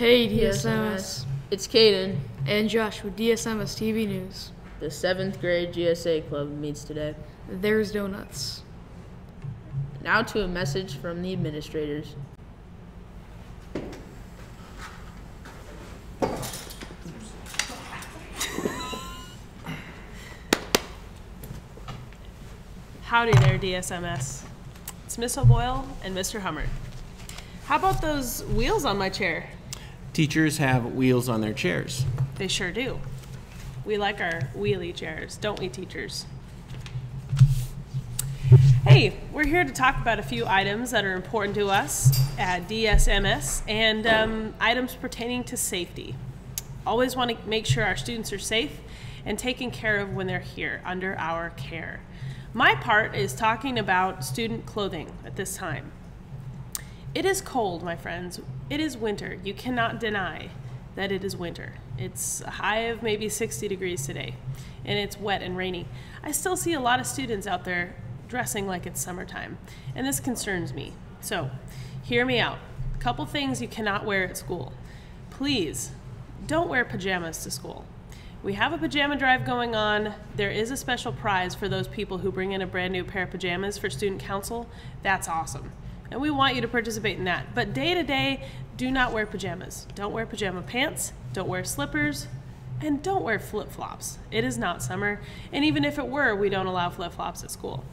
Hey DSMS. It's Caden. And Josh with DSMS TV News. The 7th grade GSA club meets today. There's donuts. Now to a message from the administrators. Howdy there, DSMS. It's Miss O'Boyle and Mr. Hummert. How about those wheels on my chair? Teachers have wheels on their chairs. They sure do. We like our wheelie chairs, don't we, teachers? Hey, we're here to talk about a few items that are important to us at DSMS and items pertaining to safety. Always want to make sure our students are safe and taken care of when they're here, under our care. My part is talking about student clothing at this time. It is cold, my friends. It is winter. You cannot deny that it is winter. It's a high of maybe 60 degrees today, and it's wet and rainy. I still see a lot of students out there dressing like it's summertime, and this concerns me. So, hear me out. A couple things you cannot wear at school. Please, don't wear pajamas to school. We have a pajama drive going on. There is a special prize for those people who bring in a brand new pair of pajamas for student council. That's awesome. And we want you to participate in that. But day to day, do not wear pajamas. Don't wear pajama pants, don't wear slippers, and don't wear flip-flops. It is not summer, and even if it were, we don't allow flip-flops at school.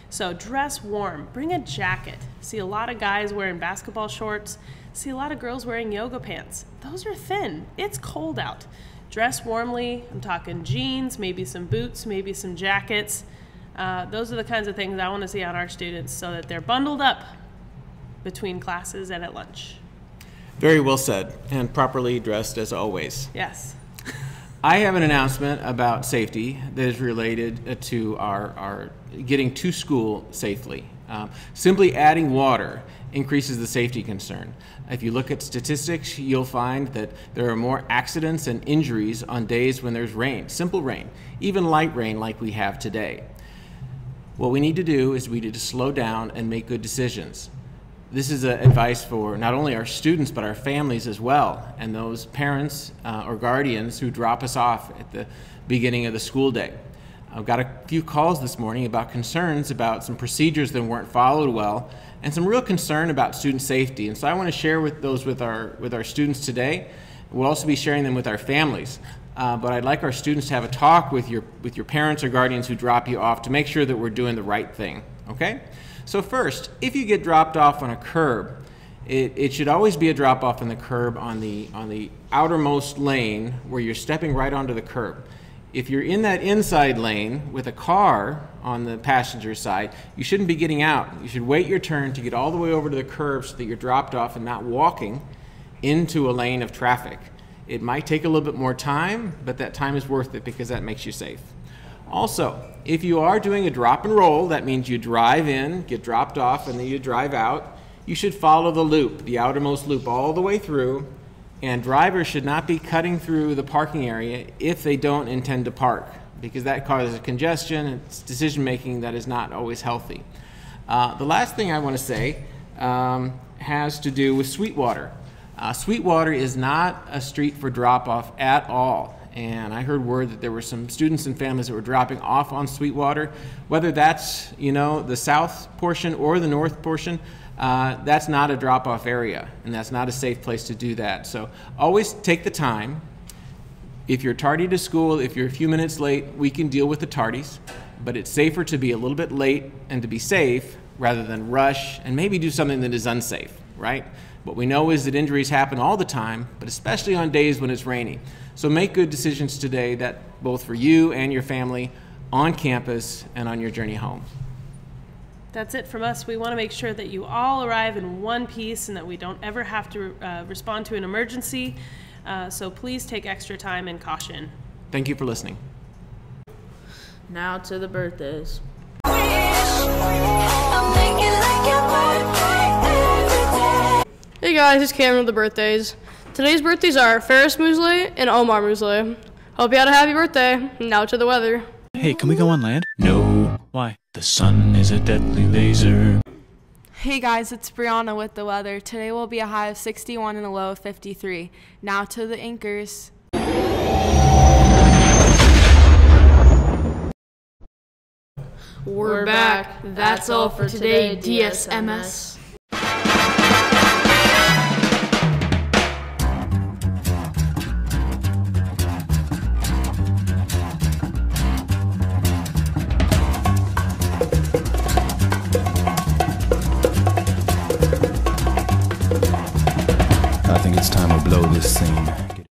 So dress warm, bring a jacket. See a lot of guys wearing basketball shorts, see a lot of girls wearing yoga pants. Those are thin, it's cold out. Dress warmly. I'm talking jeans, maybe some boots, maybe some jackets. Those are the kinds of things I want to see on our students so that they're bundled up between classes and at lunch. Very well said, and properly dressed as always. Yes. I have an announcement about safety that is related to our getting to school safely. Simply adding water increases the safety concern. If you look at statistics, you'll find that there are more accidents and injuries on days when there's rain, simple rain, even light rain like we have today. What we need to do is we need to slow down and make good decisions. This is advice for not only our students, but our families as well, and those parents or guardians who drop us off at the beginning of the school day. I've got a few calls this morning about concerns about some procedures that weren't followed well, and some real concern about student safety. And so I want to share those with our students today. We'll also be sharing them with our families. But I'd like our students to have a talk with your parents or guardians who drop you off to make sure that we're doing the right thing, okay? So first, if you get dropped off on a curb, it should always be a drop off on the curb on the outermost lane where you're stepping right onto the curb. If you're in that inside lane with a car on the passenger side, you shouldn't be getting out. You should wait your turn to get all the way over to the curb so that you're dropped off and not walking into a lane of traffic. It might take a little bit more time, but that time is worth it because that makes you safe. Also, if you are doing a drop and roll, that means you drive in, get dropped off, and then you drive out. You should follow the loop, the outermost loop, all the way through, and drivers should not be cutting through the parking area if they don't intend to park, because that causes congestion and it's decision-making that is not always healthy. The last thing I want to say has to do with Sweetwater. Sweetwater is not a street for drop-off at all. And I heard word that there were some students and families that were dropping off on Sweetwater. Whether that's, the south portion or the north portion, that's not a drop-off area, and that's not a safe place to do that. So always take the time. If you're tardy to school, if you're a few minutes late, we can deal with the tardies, but it's safer to be a little bit late and to be safe rather than rush and maybe do something that is unsafe, right? What we know is that injuries happen all the time, but especially on days when it's raining. So make good decisions today, that both for you and your family on campus and on your journey home. That's it from us. We want to make sure that you all arrive in one piece and that we don't ever have to respond to an emergency. So please take extra time and caution. Thank you for listening. Now to the birthdays. Hey guys, it's Cameron with the birthdays. Today's birthdays are Ferris Muesli and Omar Muesli. Hope you had a happy birthday. Now to the weather. Hey, can we go on land? No. Why? The sun is a deadly laser. Hey guys, it's Brianna with the weather. Today will be a high of 61 and a low of 53. Now to the anchors. We're back. That's all for today, DSMS. I think it's time to blow this scene.